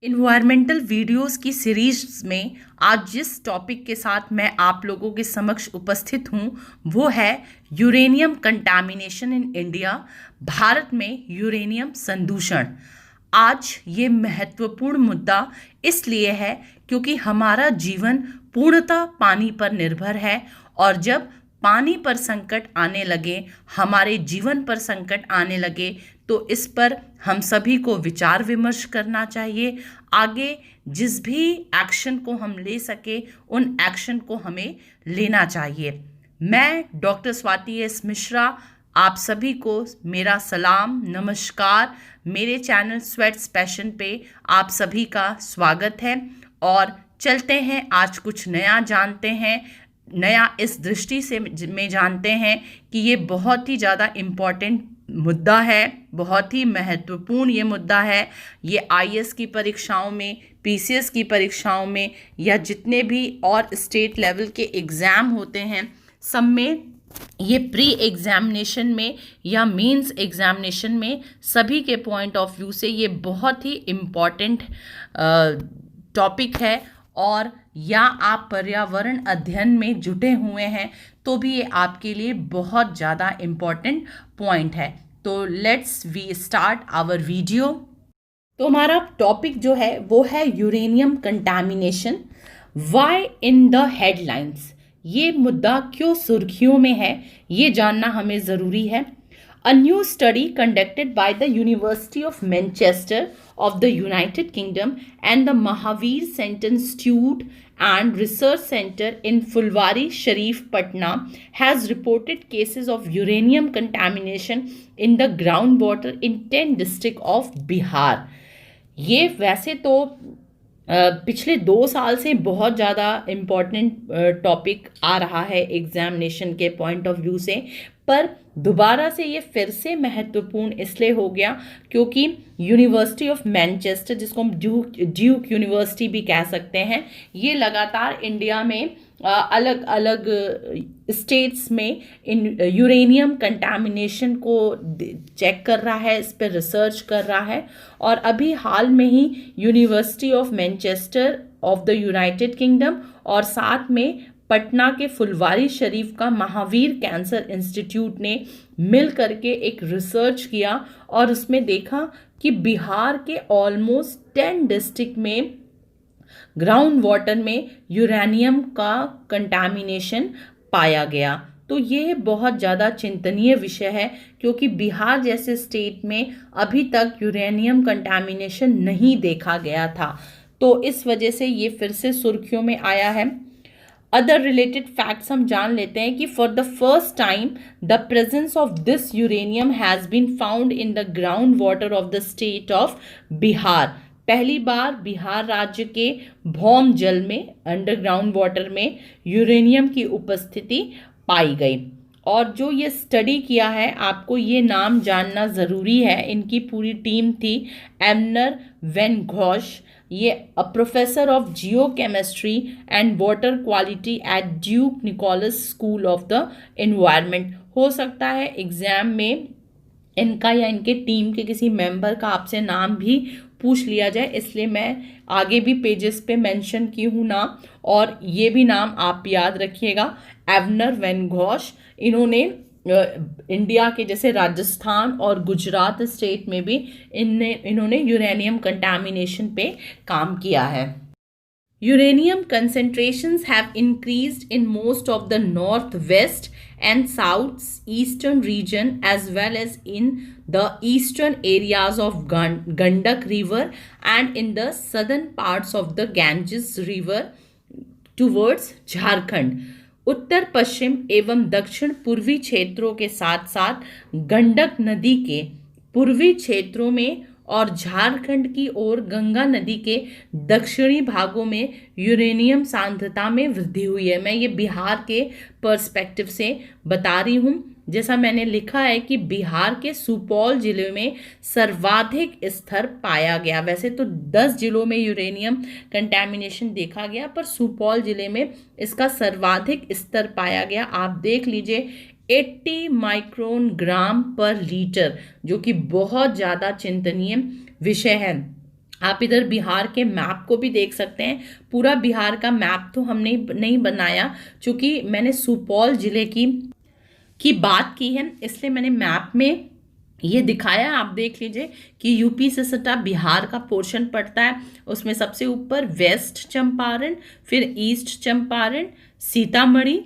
Environmental videos की series में आज जिस टॉपिक के साथ मैं आप लोगों के समक्ष उपस्थित हूँ वो है यूरेनियम कंटामिनेशन इन इंडिया। भारत में यूरेनियम संदूषण। आज ये महत्वपूर्ण मुद्दा इसलिए है क्योंकि हमारा जीवन पूर्णतः पानी पर निर्भर है और जब पानी पर संकट आने लगे, हमारे जीवन पर संकट आने लगे, तो इस पर हम सभी को विचार विमर्श करना चाहिए। आगे जिस भी एक्शन को हम ले सके उन एक्शन को हमें लेना चाहिए। मैं डॉक्टर स्वाति एस मिश्रा, आप सभी को मेरा सलाम नमस्कार। मेरे चैनल स्वेट्स पैशन पे आप सभी का स्वागत है और चलते हैं, आज कुछ नया जानते हैं। नया इस दृष्टि से में जानते हैं कि ये बहुत ही ज़्यादा इम्पॉर्टेंट मुद्दा है, बहुत ही महत्वपूर्ण ये मुद्दा है। ये आईएएस की परीक्षाओं में, पीसीएस की परीक्षाओं में या जितने भी और स्टेट लेवल के एग्ज़ाम होते हैं सब में, ये प्री एग्जामिनेशन में या मेंस एग्जामिनेशन में सभी के पॉइंट ऑफ व्यू से ये बहुत ही इम्पॉर्टेंट टॉपिक है। और या आप पर्यावरण अध्ययन में जुटे हुए हैं तो भी ये आपके लिए बहुत ज़्यादा इम्पॉर्टेंट पॉइंट है। तो let's we start our video. तो हमारा टॉपिक जो है वो है uranium contamination. Why in the headlines, ये मुद्दा क्यों सुर्खियों में है, ये जानना हमें ज़रूरी है। A new study conducted by the University of Manchester of the United Kingdom and the Mahavir Center Institute and Research Center in Fulwari Sharif, Patna has reported cases of uranium contamination in the groundwater in 10 districts of Bihar. ये वैसे तो पिछले 2 साल से बहुत ज़्यादा important topic आ रहा है एग्जामिनेशन के पॉइंट ऑफ व्यू से, पर दोबारा से ये फिर से महत्वपूर्ण इसलिए हो गया क्योंकि यूनिवर्सिटी ऑफ मैनचेस्टर, जिसको हम ड्यूक यूनिवर्सिटी भी कह सकते हैं, ये लगातार इंडिया में अलग अलग स्टेट्स में इन यूरेनियम कंटामिनेशन को चेक कर रहा है, इस पर रिसर्च कर रहा है। और अभी हाल में ही university of Manchester of the United Kingdom और साथ में पटना के फुलवारी शरीफ का महावीर कैंसर इंस्टीट्यूट ने मिल करके एक रिसर्च किया और उसमें देखा कि बिहार के ऑलमोस्ट 10 डिस्ट्रिक्ट में ग्राउंड वाटर में यूरेनियम का कंटामिनेशन पाया गया। तो ये बहुत ज़्यादा चिंतनीय विषय है क्योंकि बिहार जैसे स्टेट में अभी तक यूरेनियम कंटामिनेशन नहीं देखा गया था, तो इस वजह से ये फिर से सुर्खियों में आया है। अदर रिलेटेड फैक्ट्स हम जान लेते हैं कि for the first time the presence of this uranium has been found in the ground water of the state of Bihar. पहली बार बिहार राज्य के भौम जल में, अंडरग्राउंड वाटर में यूरेनियम की उपस्थिति पाई गई। और जो ये स्टडी किया है, आपको ये नाम जानना ज़रूरी है, इनकी पूरी टीम थी एवनर वेन घोष। ये professor of geochemistry and water quality at Duke Nicholas School of the Environment. हो सकता है एग्ज़ाम में इनका या इनके टीम के किसी मेंबर का आपसे नाम भी पूछ लिया जाए, इसलिए मैं आगे भी पेजेस पे मेंशन की हूँ नाम, और ये भी नाम आप याद रखिएगा, एवनर वेन घोष। इन्होंने इंडिया के जैसे राजस्थान और गुजरात स्टेट में भी इन्होंने यूरेनियम कंटामिनेशन पे काम किया है। Uranium concentrations have increased in most of the northwest and southeastern region as well as in the eastern areas of Gandak River and in the southern parts of the Ganges River towards Jharkhand. उत्तर पश्चिम एवं दक्षिण पूर्वी क्षेत्रों के साथ साथ गंडक नदी के पूर्वी क्षेत्रों में और झारखंड की ओर गंगा नदी के दक्षिणी भागों में यूरेनियम सांद्रता में वृद्धि हुई है। मैं ये बिहार के पर्सपेक्टिव से बता रही हूँ। जैसा मैंने लिखा है कि बिहार के सुपौल जिले में सर्वाधिक स्तर पाया गया। वैसे तो 10 जिलों में यूरेनियम कंटैमिनेशन देखा गया, पर सुपौल जिले में इसका सर्वाधिक स्तर पाया गया। आप देख लीजिए 80 माइक्रोन ग्राम पर लीटर, जो कि बहुत ज़्यादा चिंतनीय विषय है। आप इधर बिहार के मैप को भी देख सकते हैं। पूरा बिहार का मैप तो हमने नहीं बनाया, क्योंकि मैंने सुपौल जिले की बात की है, इसलिए मैंने मैप में ये दिखाया। आप देख लीजिए कि यूपी से सटा बिहार का पोर्शन पड़ता है। उसमें सबसे ऊपर वेस्ट चंपारण, फिर ईस्ट चंपारण, सीतामढ़ी,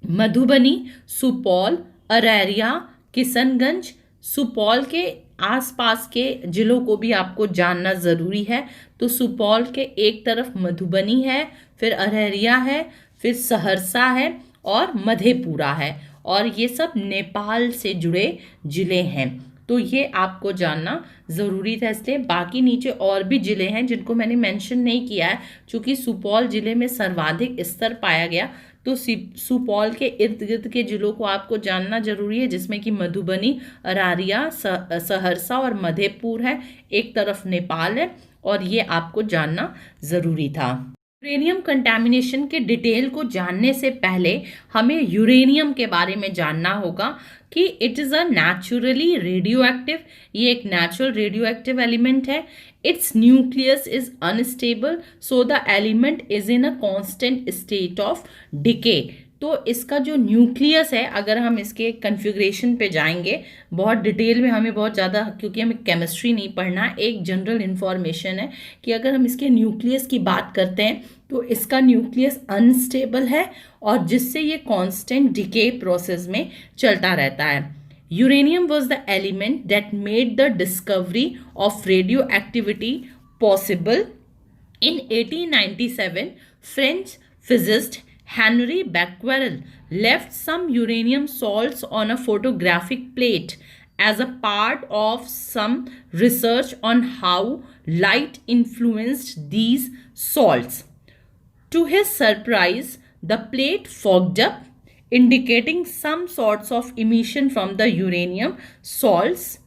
मधुबनी, सुपौल, अररिया, किशनगंज। सुपौल के आसपास के जिलों को भी आपको जानना ज़रूरी है। तो सुपौल के एक तरफ मधुबनी है, फिर अररिया है, फिर सहरसा है और मधेपुरा है, और ये सब नेपाल से जुड़े जिले हैं। तो ये आपको जानना ज़रूरी था, इसलिए बाकी नीचे और भी ज़िले हैं जिनको मैंने मेंशन नहीं किया है, क्योंकि सुपौल ज़िले में सर्वाधिक स्तर पाया गया। तो सुपौल के इर्द गिर्द के जिलों को आपको जानना जरूरी है, जिसमें कि मधुबनी, अरारिया, सहरसा और मधेपुर है। एक तरफ नेपाल है, और ये आपको जानना ज़रूरी था। यूरेनियम कंटैमिनेशन के डिटेल को जानने से पहले हमें यूरेनियम के बारे में जानना होगा कि it is a naturally radio active. ये एक नेचुरल रेडियो एक्टिव एलिमेंट है। It's nucleus is unstable, so the element is in a constant state of decay. तो इसका जो न्यूक्लियस है, अगर हम इसके कन्फिग्रेशन पे जाएंगे, बहुत डिटेल में हमें बहुत ज़्यादा, क्योंकि हमें केमिस्ट्री नहीं पढ़ना, एक जनरल इन्फॉर्मेशन है कि अगर हम इसके न्यूक्लियस की बात करते हैं तो इसका न्यूक्लियस अनस्टेबल है, और जिससे ये कांस्टेंट डिके प्रोसेस में चलता रहता है। Uranium was the element that made the discovery of radio activity possible. In 1897, French physicist Henry Becquerel left some uranium salts on a photographic plate as a part of some research on how light influenced these salts. To his surprise, the plate fogged up, indicating some sorts of emission from the uranium salts.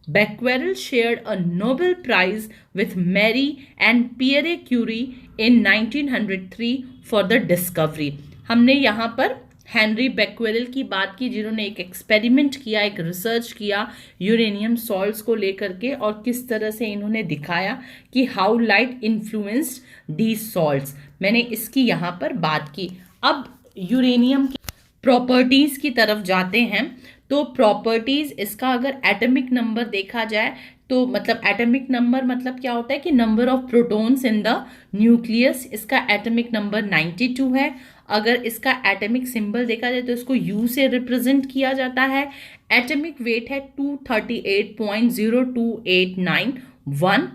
Becquerel shared a Nobel Prize with Marie and Pierre Curie in 1903 for the discovery. हमने यहाँ पर Henry बेक्वेरेल की बात की, जिन्होंने एक experiment किया, एक रिसर्च किया यूरेनियम सॉल्ट्स को लेकर के, और किस तरह से इन्होंने दिखाया कि how light influenced these salts. मैंने इसकी यहाँ पर बात की। अब यूरेनियम की प्रॉपर्टीज़ की तरफ जाते हैं। तो प्रॉपर्टीज़, इसका अगर एटॉमिक नंबर देखा जाए तो मतलब एटॉमिक नंबर मतलब क्या होता है कि number of protons in the nucleus, इसका एटॉमिक नंबर 92 है। अगर इसका एटॉमिक सिंबल देखा जाए तो इसको U से रिप्रेजेंट किया जाता है। एटॉमिक वेट है 238.02891।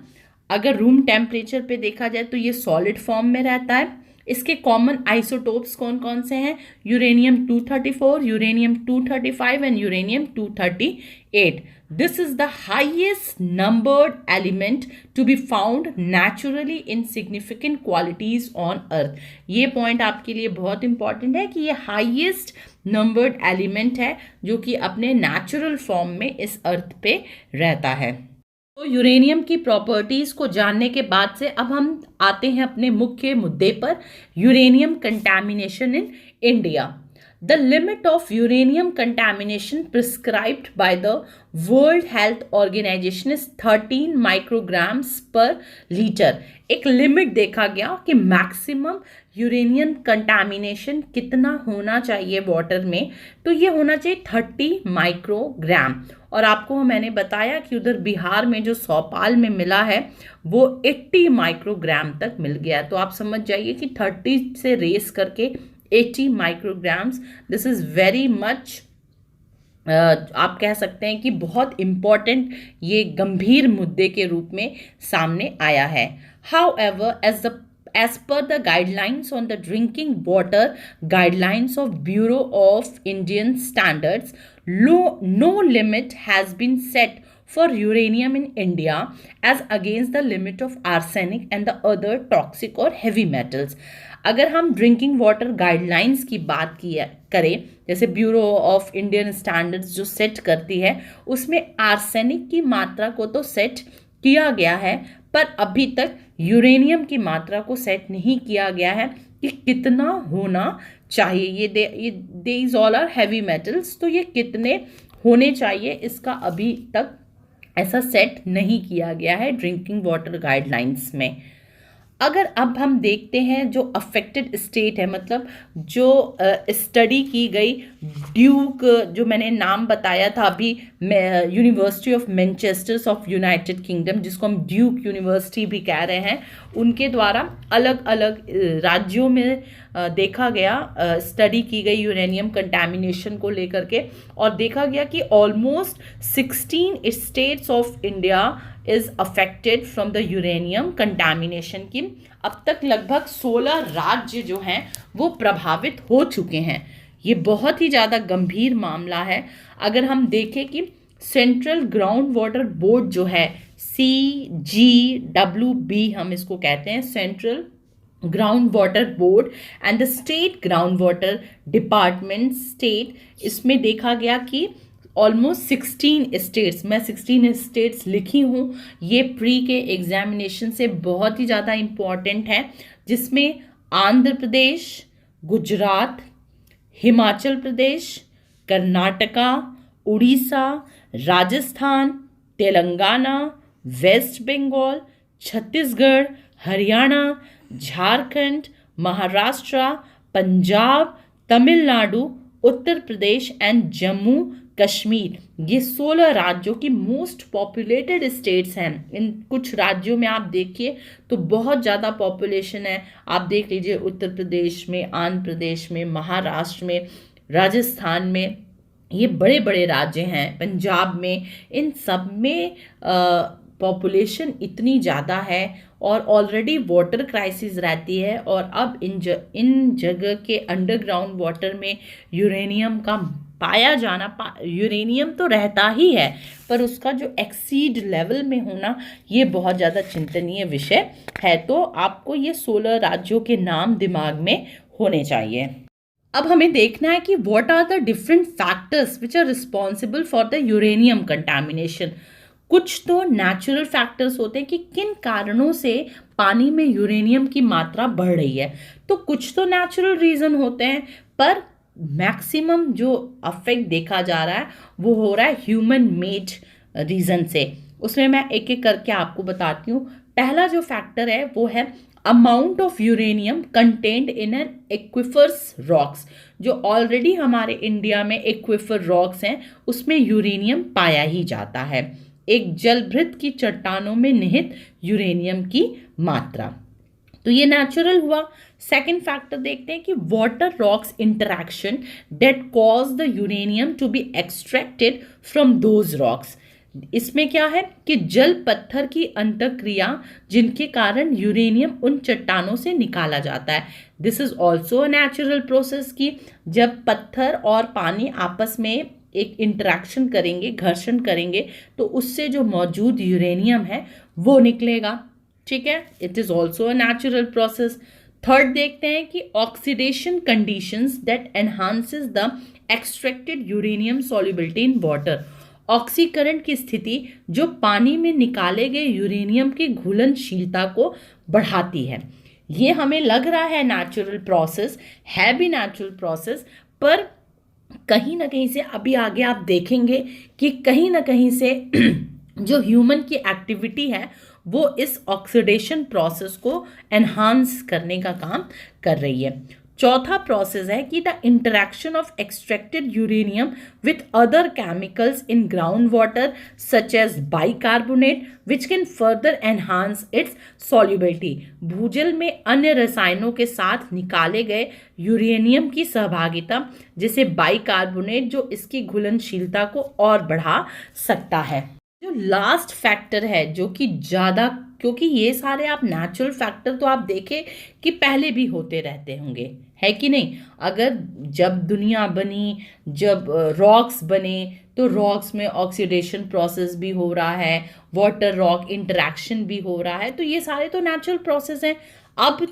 अगर रूम टेम्परेचर पे देखा जाए तो ये सॉलिड फॉर्म में रहता है। इसके कॉमन आइसोटोप्स कौन कौन से हैं? Uranium 234, uranium 235 and uranium 238। This is the highest numbered element to be found naturally in significant qualities on Earth. ये पॉइंट आपके लिए बहुत इंपॉर्टेंट है कि ये हाईएस्ट नंबर्ड एलिमेंट है जो कि अपने नेचुरल फॉर्म में इस अर्थ पे रहता है। तो यूरेनियम की प्रॉपर्टीज को जानने के बाद से अब हम आते हैं अपने मुख्य मुद्दे पर, uranium contamination in India. The limit of uranium contamination prescribed by the World Health Organization is 13 micrograms per liter. एक लिमिट देखा गया कि मैक्सिमम यूरेनियम कंटामिनेशन कितना होना चाहिए वाटर में, तो ये होना चाहिए 30 माइक्रोग्राम। और आपको मैंने बताया कि उधर बिहार में जो सौपाल में मिला है वो 80 माइक्रोग्राम तक मिल गया। तो आप समझ जाइए कि 30 से रेस करके 80 micrograms, this is very much, आप कह सकते हैं कि बहुत इम्पॉर्टेंट, ये गंभीर मुद्दे के रूप में सामने आया है। However, as per the guidelines on the drinking water guidelines of Bureau of Indian Standards, no limit has been set for uranium in India as against the limit of arsenic and the other toxic or heavy metals. अगर हम drinking water guidelines की बात करें, जैसे bureau of Indian standards जो set करती है, उसमें आर्सेनिक की मात्रा को तो सेट किया गया है, पर अभी तक यूरेनियम की मात्रा को सेट नहीं किया गया है कि कितना होना चाहिए। ये these all are heavy metals, तो ये कितने होने चाहिए इसका अभी तक ऐसा सेट नहीं किया गया है ड्रिंकिंग वाटर गाइडलाइंस में। अगर अब हम देखते हैं जो अफेक्टेड स्टेट है, मतलब जो स्टडी की गई, ड्यूक जो मैंने नाम बताया था अभी, university of Manchester of United kingdom, जिसको हम ड्यूक यूनिवर्सिटी भी कह रहे हैं, उनके द्वारा अलग अलग राज्यों में देखा गया, स्टडी की गई यूरेनियम कंटैमिनेशन को लेकर के, और देखा गया कि almost 16 states of India is affected from the uranium contamination की। अब तक लगभग 16 राज्य जो हैं वो प्रभावित हो चुके हैं। ये बहुत ही ज़्यादा गंभीर मामला है। अगर हम देखें कि सेंट्रल ग्राउंड वाटर बोर्ड जो है, CGWB हम इसको कहते हैं, central ground water board and the state ground water department state, इसमें देखा गया कि ऑलमोस्ट 16 स्टेट्स, मैं 16 स्टेट्स लिखी हूँ, ये प्री के एग्जामिनेशन से बहुत ही ज़्यादा इम्पॉर्टेंट है, जिसमें आंध्र प्रदेश, गुजरात, हिमाचल प्रदेश, कर्नाटका, उड़ीसा, राजस्थान, तेलंगाना, वेस्ट बंगाल, छत्तीसगढ़, हरियाणा, झारखंड, महाराष्ट्र, पंजाब, तमिलनाडु, उत्तर प्रदेश एंड जम्मू कश्मीर, ये 16 राज्यों की मोस्ट पॉपुलेटेड स्टेट्स हैं। इन कुछ राज्यों में आप देखिए तो बहुत ज़्यादा पॉपुलेशन है। आप देख लीजिए उत्तर प्रदेश में, आंध्र प्रदेश में, महाराष्ट्र में, राजस्थान में, ये बड़े बड़े राज्य हैं, पंजाब में, इन सब में पॉपुलेशन इतनी ज़्यादा है और ऑलरेडी वाटर क्राइसिस रहती है, और अब इन जगह के अंडरग्राउंड वाटर में यूरेनियम का पाया जाना, यूरेनियम तो रहता ही है पर उसका जो एक्सीड लेवल में होना, ये बहुत ज़्यादा चिंतनीय विषय है। तो आपको ये 16 राज्यों के नाम दिमाग में होने चाहिए। अब हमें देखना है कि what are the different factors which are responsible for the uranium contamination. कुछ तो नेचुरल फैक्टर्स होते हैं कि किन कारणों से पानी में यूरेनियम की मात्रा बढ़ रही है, तो कुछ तो नेचुरल रीज़न होते हैं, पर मैक्सिमम जो अफेक्ट देखा जा रहा है वो हो रहा है ह्यूमन मेड रीज़न से। उसमें मैं एक एक करके आपको बताती हूँ। पहला जो फैक्टर है वो है amount of uranium contained in an aquifers rocks. जो ऑलरेडी हमारे इंडिया में एक्विफर रॉक्स हैं उसमें यूरेनियम पाया ही जाता है। एक जलभृत की चट्टानों में निहित यूरेनियम की मात्रा, तो ये नेचुरल हुआ। सेकेंड फैक्टर देखते हैं कि water rocks interaction that cause the uranium to be extracted from those rocks. इसमें क्या है कि जल पत्थर की अंतःक्रिया जिनके कारण यूरेनियम उन चट्टानों से निकाला जाता है। This is also a natural process कि जब पत्थर और पानी आपस में एक इंटरैक्शन करेंगे, घर्षण करेंगे, तो उससे जो मौजूद यूरेनियम है वो निकलेगा। ठीक है, it is also a natural process. Third देखते हैं कि oxidation conditions that enhances the extracted uranium solubility in water. ऑक्सीकरण की स्थिति जो पानी में निकाले गए यूरेनियम की घुलनशीलता को बढ़ाती है। ये हमें लग रहा है नेचुरल प्रोसेस, है भी नेचुरल प्रोसेस, पर कहीं ना कहीं से अभी आगे आप देखेंगे कि कहीं ना कहीं से जो ह्यूमन की एक्टिविटी है वो इस ऑक्सीडेशन प्रोसेस को एनहांस करने का काम कर रही है। चौथा प्रोसेस है कि the interaction of extracted uranium with other chemicals in ground water such as bicarbonate which can further enhance its solubility. भूजल में अन्य रसायनों के साथ निकाले गए यूरेनियम की सहभागिता जैसे बाइकार्बोनेट जो इसकी घुलनशीलता को और बढ़ा सकता है। जो लास्ट फैक्टर है जो कि ज़्यादा, क्योंकि ये सारे आप नेचुरल फैक्टर तो आप देखें कि पहले भी होते रहते होंगे, है कि नहीं। अगर जब दुनिया बनी, जब रॉक्स बने, तो रॉक्स में ऑक्सीडेशन प्रोसेस भी हो रहा है, वाटर रॉक इंटरैक्शन भी हो रहा है, तो ये सारे तो नेचुरल प्रोसेस हैं। अब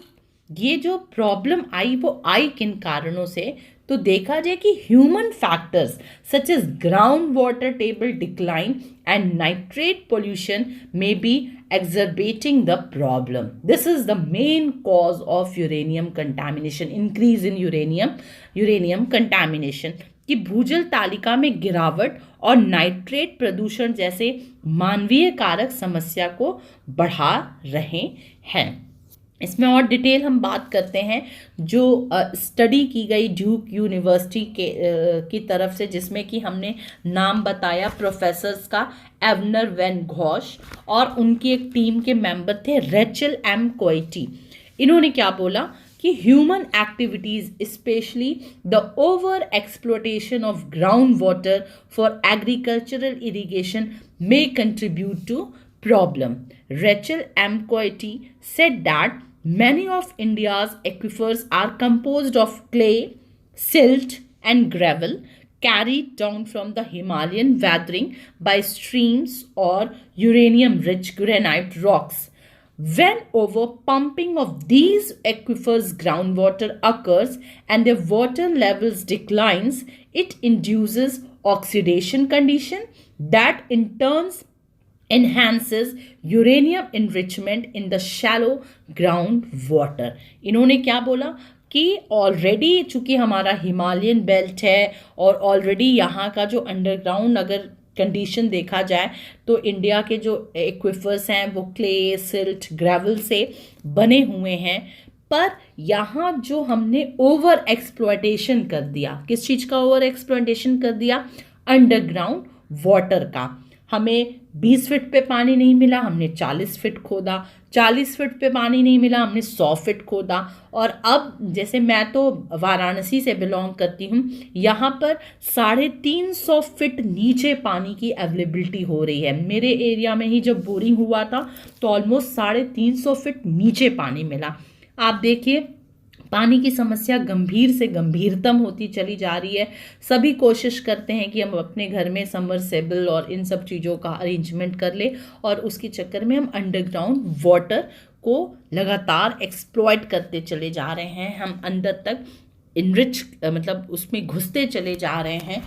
ये जो प्रॉब्लम आई वो आई किन कारणों से, तो देखा जाए कि human factors such as ground water table decline and nitrate pollution may be exacerbating the problem. This is the main cause of uranium contamination, increase in uranium contamination. कि भूजल तालिका में गिरावट और नाइट्रेट प्रदूषण जैसे मानवीय कारक समस्या को बढ़ा रहे हैं। इसमें और डिटेल हम बात करते हैं जो स्टडी की गई ड्यूक यूनिवर्सिटी की तरफ से, जिसमें कि हमने नाम बताया प्रोफेसर्स का एवनर वैन घोष और उनकी एक टीम के मेंबर थे रेचल एम कोइटी। इन्होंने क्या बोला कि human activities specially the over exploitation of ground water for agricultural irrigation may contribute to problem. Rachel M. Coity said that many of India's aquifers are composed of clay, silt, and gravel carried down from the Himalayan weathering by streams or uranium-rich granite rocks. When overpumping of these aquifers groundwater occurs and their water levels declines, it induces oxidation condition that in turn enhances uranium enrichment in the shallow ground water. इन्होंने क्या बोला कि already चूंकि हमारा Himalayan belt है और already यहाँ का जो अंडरग्राउंड अगर कंडीशन देखा जाए तो इंडिया के जो एक्विफर्स हैं वो क्ले, सिल्ट, ग्रेवल से बने हुए हैं, पर यहाँ जो हमने ओवर एक्सप्लॉयटेशन कर दिया, किस चीज़ का ओवर एक्सप्लॉयटेशन कर दिया? अंडरग्राउंड वाटर का। हमें 20 फीट पे पानी नहीं मिला, हमने 40 फीट खोदा, 40 फीट पे पानी नहीं मिला, हमने 100 फीट खोदा। और अब जैसे मैं तो वाराणसी से बिलोंग करती हूँ, यहाँ पर 350 फीट नीचे पानी की अवेलेबिलिटी हो रही है। मेरे एरिया में ही जब बोरिंग हुआ था तो ऑलमोस्ट 350 फीट नीचे पानी मिला। आप देखिए पानी की समस्या गंभीर से गंभीरतम होती चली जा रही है। सभी कोशिश करते हैं कि हम अपने घर में सबमर्सिबल और इन सब चीज़ों का अरेंजमेंट कर ले, और उसके चक्कर में हम अंडरग्राउंड वाटर को लगातार एक्सप्लॉइट करते चले जा रहे हैं। हम अंदर तक इनरिच मतलब उसमें घुसते चले जा रहे हैं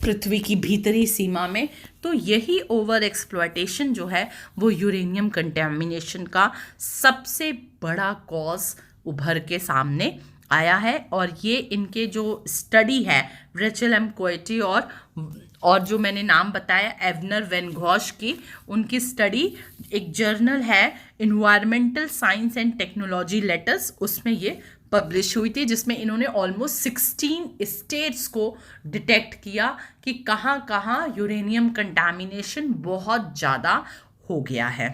पृथ्वी की भीतरी सीमा में। तो यही ओवर एक्सप्लॉयटेशन जो है वो यूरेनियम कंटेमिनेशन का सबसे बड़ा कॉज उभर के सामने आया है। और ये इनके जो स्टडी है रेचल एम कोइटी और जो मैंने नाम बताया एवनर वैन घोष की, उनकी स्टडी एक जर्नल है environmental science and technology letters, उसमें ये पब्लिश हुई थी, जिसमें इन्होंने ऑलमोस्ट 16 स्टेट्स को डिटेक्ट किया कि कहाँ कहाँ यूरेनियम कंटामिनेशन बहुत ज़्यादा हो गया है।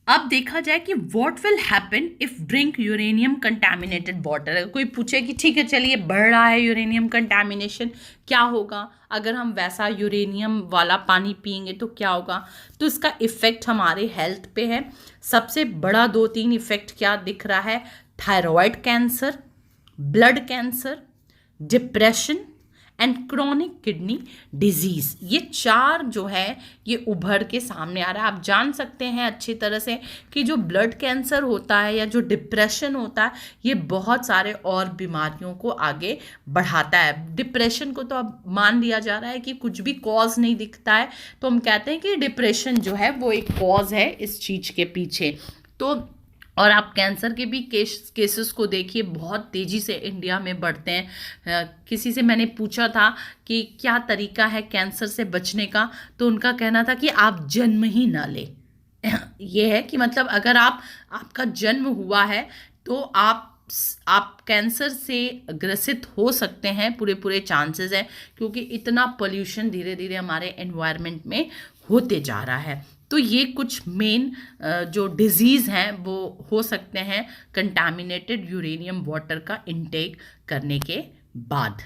अब देखा जाए कि what will happen if drink uranium contaminated water. कोई पूछे कि ठीक है चलिए बढ़ रहा है यूरेनियम कंटामिनेशन, क्या होगा अगर हम वैसा यूरेनियम वाला पानी पिएंगे तो क्या होगा? तो इसका इफ़ेक्ट हमारे हेल्थ पे है। सबसे बड़ा 2-3 इफ़ेक्ट क्या दिख रहा है? Thyroid cancer, blood cancer, depression and chronic kidney disease, ये 4 जो है ये उभर के सामने आ रहा है। आप जान सकते हैं अच्छी तरह से कि जो ब्लड कैंसर होता है या जो डिप्रेशन होता है ये बहुत सारे और बीमारियों को आगे बढ़ाता है। डिप्रेशन को तो अब मान लिया जा रहा है कि कुछ भी कॉज नहीं दिखता है, तो हम कहते हैं कि डिप्रेशन जो है वो एक कॉज है इस चीज़ के पीछे। तो और आप कैंसर के भी केसेस को देखिए, बहुत तेज़ी से इंडिया में बढ़ते हैं। किसी से मैंने पूछा था कि क्या तरीका है कैंसर से बचने का, तो उनका कहना था कि आप जन्म ही ना लें। ये है कि मतलब अगर आपका जन्म हुआ है तो आप कैंसर से ग्रसित हो सकते हैं, पूरे चांसेस हैं, क्योंकि इतना पोल्यूशन धीरे धीरे हमारे एनवायरनमेंट में होते जा रहा है। तो ये कुछ मेन जो डिजीज़ हैं वो हो सकते हैं कंटामिनेटेड यूरेनियम वाटर का इनटेक करने के बाद।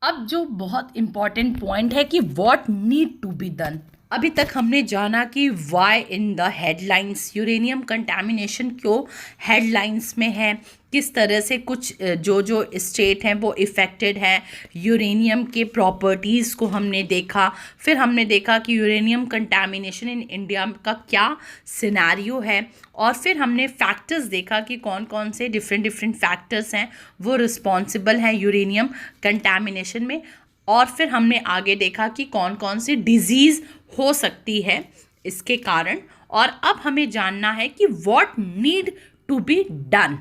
अब जो बहुत इम्पॉर्टेंट पॉइंट है कि what need to be done. अभी तक हमने जाना कि why in the headlines, uranium contamination क्यों हेडलाइंस में है, किस तरह से कुछ जो स्टेट हैं वो इफ़ेक्टेड हैं, यूरेनियम के प्रॉपर्टीज़ को हमने देखा, फिर हमने देखा कि यूरेनियम कंटामिनेशन इन इंडिया का क्या सिनेरियो है, और फिर हमने फैक्टर्स देखा कि कौन कौन से डिफरेंट फैक्टर्स हैं वो रिस्पॉन्सिबल हैं यूरेनियम कंटामिनेशन में, और फिर हमने आगे देखा कि कौन कौन सी डिजीज़ हो सकती है इसके कारण। और अब हमें जानना है कि what need to be done,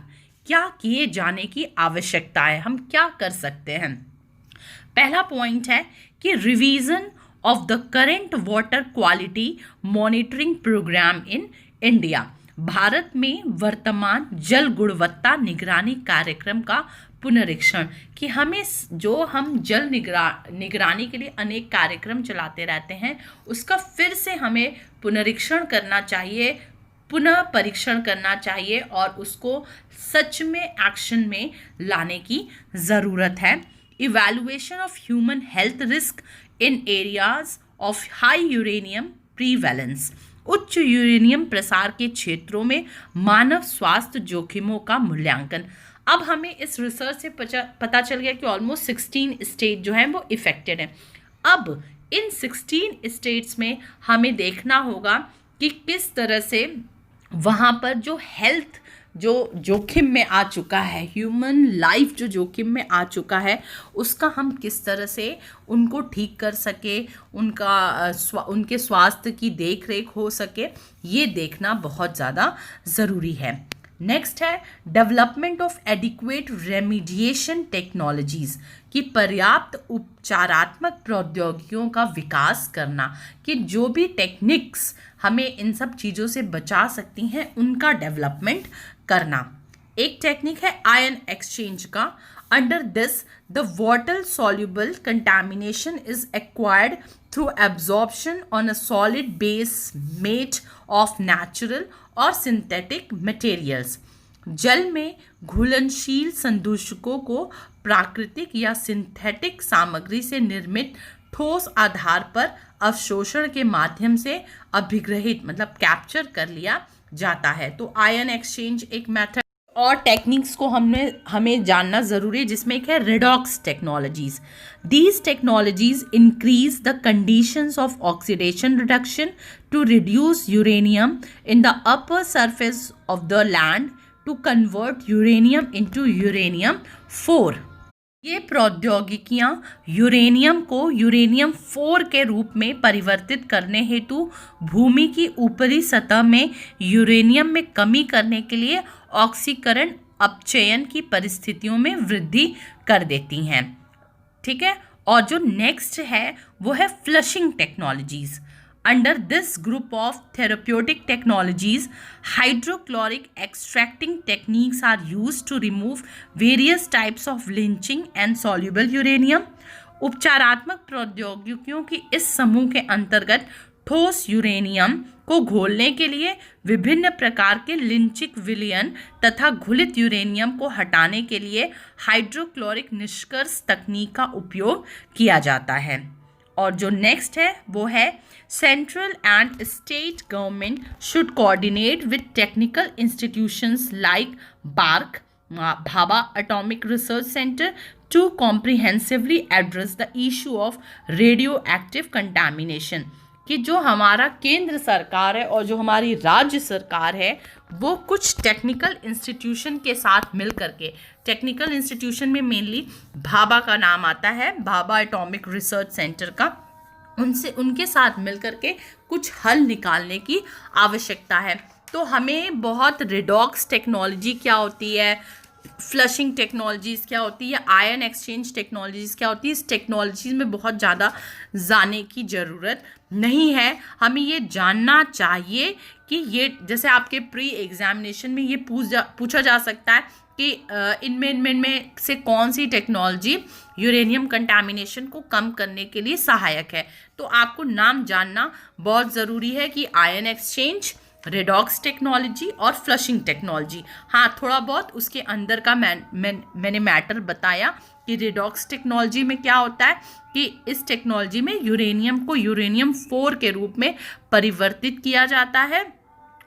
क्या किए जाने की आवश्यकता है, हम क्या कर सकते हैं। पहला पॉइंट है कि revision of the current water quality monitoring programme in India. भारत में वर्तमान जल गुणवत्ता निगरानी कार्यक्रम का पुनरीक्षण, कि हम जल निगरानी के लिए अनेक कार्यक्रम चलाते रहते हैं, उसका फिर से हमें पुनरीक्षण करना चाहिए, पुनः परीक्षण करना चाहिए और उसको सच में एक्शन में लाने की ज़रूरत है। Evaluation of human health risk in areas of high uranium prevalence. उच्च यूरेनियम प्रसार के क्षेत्रों में मानव स्वास्थ्य जोखिमों का मूल्यांकन। अब हमें इस रिसर्च से पता चल गया कि ऑलमोस्ट 16 स्टेट जो हैं वो इफेक्टेड हैं। अब इन 16 स्टेट्स में हमें देखना होगा कि किस तरह से वहाँ पर जो हेल्थ जो जोखिम में आ चुका है, ह्यूमन लाइफ जो जोखिम में आ चुका है, उसका हम किस तरह से उनको ठीक कर सके, उनके स्वास्थ्य की देख रेख हो सके, ये देखना बहुत ज़्यादा ज़रूरी है। नेक्स्ट है development of adequate remediation technologies, कि पर्याप्त उपचारात्मक प्रौद्योगिकियों का विकास करना, कि जो भी टेक्निक्स हमें इन सब चीज़ों से बचा सकती हैं उनका डेवलपमेंट करना। एक टेक्निक है आयन एक्सचेंज का। Under this the water soluble contamination is acquired through absorption on a solid base made of natural और सिंथेटिक मटेरियल्स। जल में घुलनशील संदूषकों को प्राकृतिक या सिंथेटिक सामग्री से निर्मित ठोस आधार पर अवशोषण के माध्यम से अभिग्रहित मतलब कैप्चर कर लिया जाता है। तो आयन एक्सचेंज एक मेथड और टेक्निक्स को हमें जानना ज़रूरी है, जिसमें एक है redox technologies. These technologies increase the conditions of oxidation reduction to reduce uranium in the upper surface of the land to convert uranium into uranium 4। ये प्रौद्योगिकियां यूरेनियम को यूरेनियम 4 के रूप में परिवर्तित करने हेतु भूमि की ऊपरी सतह में यूरेनियम में कमी करने के लिए ऑक्सीकरण अपचयन की परिस्थितियों में वृद्धि कर देती हैं। ठीक है, और जो नेक्स्ट है वो है flushing technologies. Under this group of therapeutic technologies, hydrochloric extracting techniques are used to remove various types of leaching and soluble uranium. उपचारात्मक प्रौद्योगिकियों की इस समूह के अंतर्गत ठोस यूरेनियम को घोलने के लिए विभिन्न प्रकार के लिंचिक विलयन तथा घुलित यूरेनियम को हटाने के लिए हाइड्रोक्लोरिक निष्कर्ष तकनीक का उपयोग किया जाता है। और जो नेक्स्ट है वो है central and state government should coordinate with technical institutions like BARC Bhabha atomic research centre to comprehensively address the issue of radio active contamination. कि जो हमारा केंद्र सरकार है और जो हमारी राज्य सरकार है वो कुछ टेक्निकल इंस्टीट्यूशन के साथ मिल करके, टेक्निकल इंस्टीट्यूशन में मेनली भाभा का नाम आता है, भाभा एटॉमिक रिसर्च सेंटर का, उनके साथ मिल करके कुछ हल निकालने की आवश्यकता है। तो हमें बहुत रेडॉक्स टेक्नोलॉजी क्या होती है, फ्लशिंग टेक्नोलॉजीज़ क्या होती है, आयन एक्सचेंज टेक्नोलॉजीज़ क्या होती है, इस टेक्नोलॉजीज़ में बहुत ज़्यादा जाने की ज़रूरत नहीं है। हमें ये जानना चाहिए कि ये जैसे आपके प्री एग्जामिनेशन में ये पूछा जा सकता है कि इनमें से कौन सी टेक्नोलॉजी यूरेनियम कंटामिनेशन को कम करने के लिए सहायक है। तो आपको नाम जानना बहुत ज़रूरी है कि आयन एक्सचेंज, रेडॉक्स टेक्नोलॉजी और फ्लशिंग टेक्नोलॉजी। हाँ, थोड़ा बहुत उसके अंदर का मैंने मैटर बताया कि रेडॉक्स टेक्नोलॉजी में क्या होता है कि इस टेक्नोलॉजी में यूरेनियम को यूरेनियम 4 के रूप में परिवर्तित किया जाता है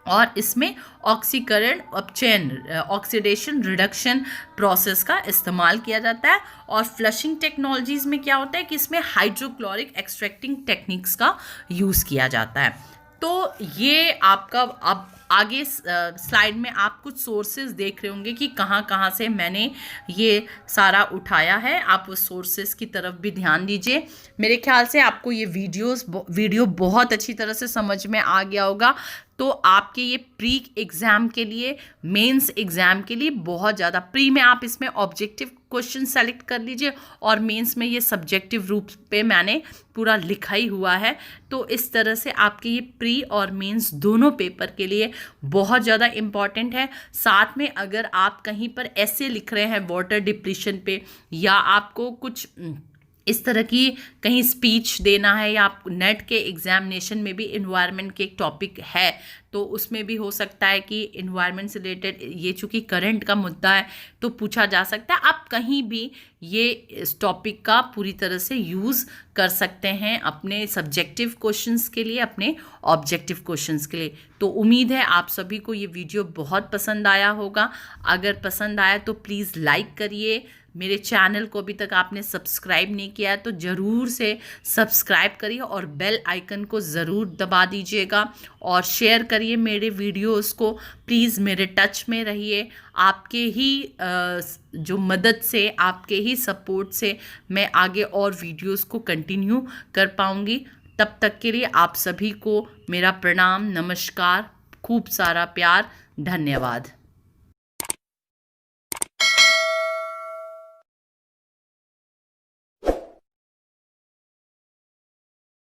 और इसमें ऑक्सीकरण अपचयन ऑक्सीडेशन रिडक्शन प्रोसेस का इस्तेमाल किया जाता है। और फ्लशिंग टेक्नोलॉजीज़ में क्या होता है कि इसमें हाइड्रोक्लोरिक एक्सट्रैक्टिंग टेक्निक्स का यूज़ किया जाता है। तो ये आपका अब आगे स्लाइड में आप कुछ सोर्सेज देख रहे होंगे कि कहाँ कहाँ से मैंने ये सारा उठाया है। आप उस सोर्सेज की तरफ भी ध्यान दीजिए। मेरे ख्याल से आपको ये वीडियो बहुत अच्छी तरह से समझ में आ गया होगा। तो आपके ये प्री एग्ज़ाम के लिए, मेंस एग्ज़ाम के लिए बहुत ज़्यादा, प्री में आप इसमें ऑब्जेक्टिव क्वेश्चन सेलेक्ट कर लीजिए और मेंस में ये सब्जेक्टिव रूप पे मैंने पूरा लिखा ही हुआ है। तो इस तरह से आपके ये प्री और मेंस दोनों पेपर के लिए बहुत ज़्यादा इम्पॉर्टेंट है। साथ में अगर आप कहीं पर ऐसे लिख रहे हैं वाटर डिप्लीशन पे, या आपको कुछ इस तरह की कहीं स्पीच देना है, या आप नेट के एग्जामिनेशन में भी इन्वायरमेंट के एक टॉपिक है, तो उसमें भी हो सकता है कि इन्वायरमेंट से रिलेटेड, ये चूँकि करंट का मुद्दा है तो पूछा जा सकता है। आप कहीं भी ये इस टॉपिक का पूरी तरह से यूज़ कर सकते हैं अपने सब्जेक्टिव क्वेश्चंस के लिए, अपने ऑब्जेक्टिव क्वेश्चंस के लिए। तो उम्मीद है आप सभी को ये वीडियो बहुत पसंद आया होगा। अगर पसंद आया तो प्लीज़ लाइक करिए। मेरे चैनल को अभी तक आपने सब्सक्राइब नहीं किया है तो ज़रूर से सब्सक्राइब करिए और बेल आइकन को ज़रूर दबा दीजिएगा और शेयर करिए मेरे वीडियोस को। प्लीज़ मेरे टच में रहिए। आपके ही जो मदद से, आपके ही सपोर्ट से मैं आगे और वीडियोस को कंटिन्यू कर पाऊँगी। तब तक के लिए आप सभी को मेरा प्रणाम, नमस्कार, खूब सारा प्यार, धन्यवाद।